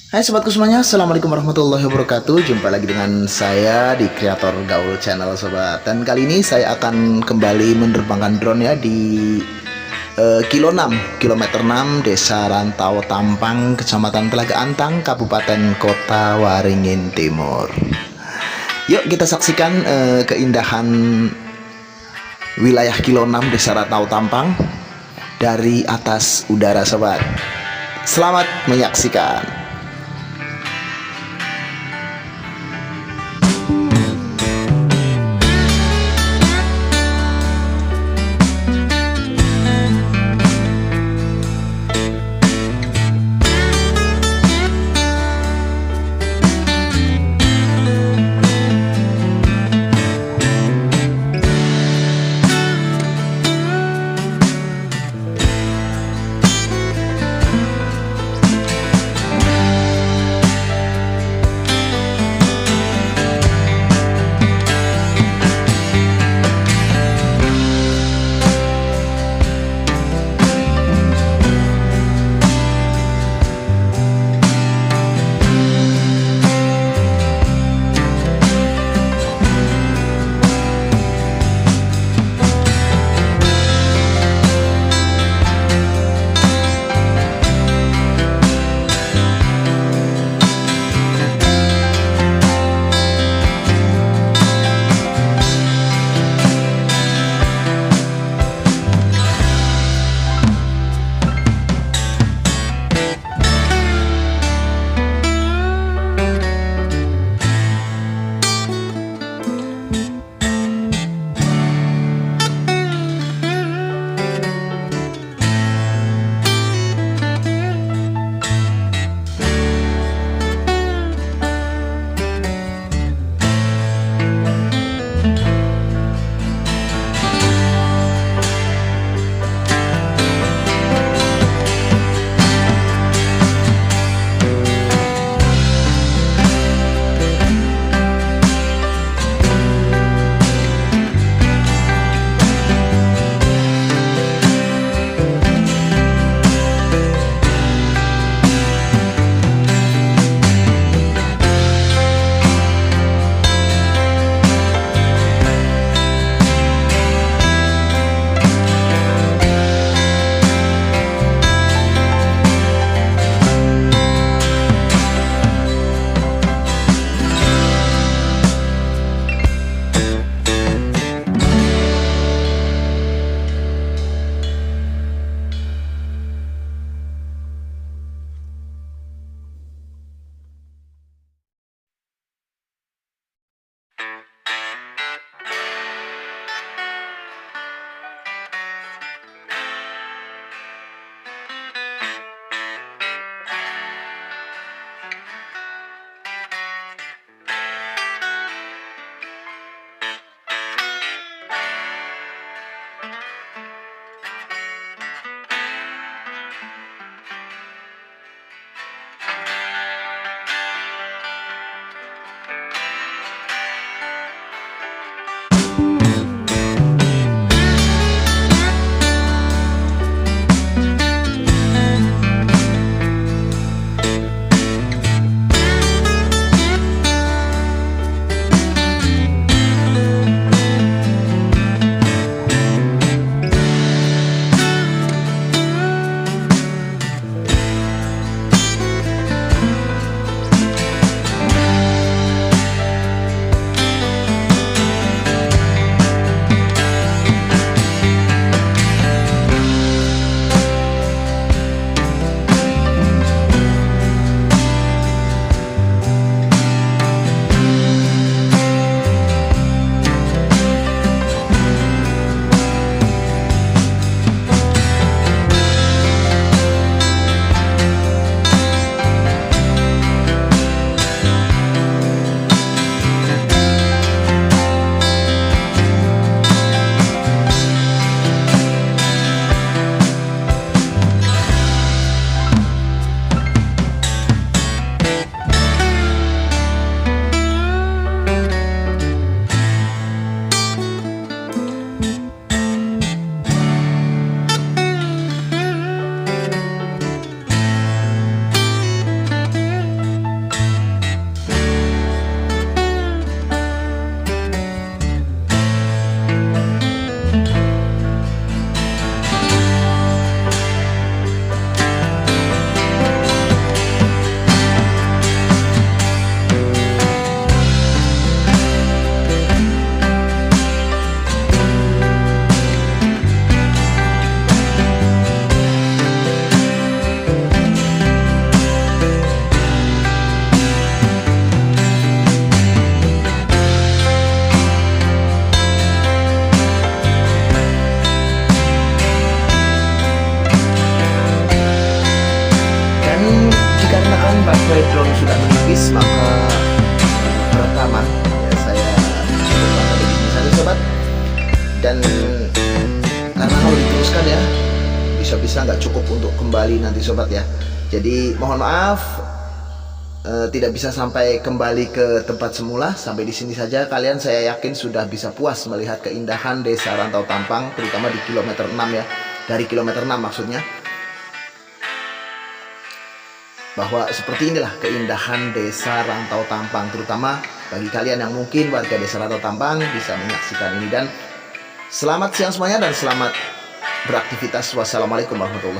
Hai sobatku semuanya, Assalamualaikum warahmatullahi wabarakatuh. Jumpa lagi dengan saya di kreator Gaul channel sobat. Dan kali ini saya akan kembali menerbangkan drone ya di kilometer 6 Desa Rantau Tampang, Kecamatan Telaga Antang, Kabupaten Kotawaringin Timur. Yuk kita saksikan keindahan wilayah kilo 6 Desa Rantau Tampang dari atas udara sobat. Selamat menyaksikan. keadaan baterai drone sudah menipis, maka rekaman ya saya coba begini saja sobat. Dan karena kalau diteruskan ya bisa-bisa nggak cukup untuk kembali nanti sobat ya. Jadi mohon maaf, tidak bisa sampai kembali ke tempat semula. Sampai di sini saja. Kalian saya yakin sudah bisa puas melihat keindahan Desa Rantau Tampang, terutama di kilometer 6 ya. Dari kilometer 6 maksudnya. Bahwa seperti inilah keindahan Desa Rantau Tampang, terutama bagi kalian yang mungkin warga Desa Rantau Tampang bisa menyaksikan ini. Dan selamat siang semuanya dan selamat beraktivitas. Wassalamualaikum warahmatullahi wabarakatuh.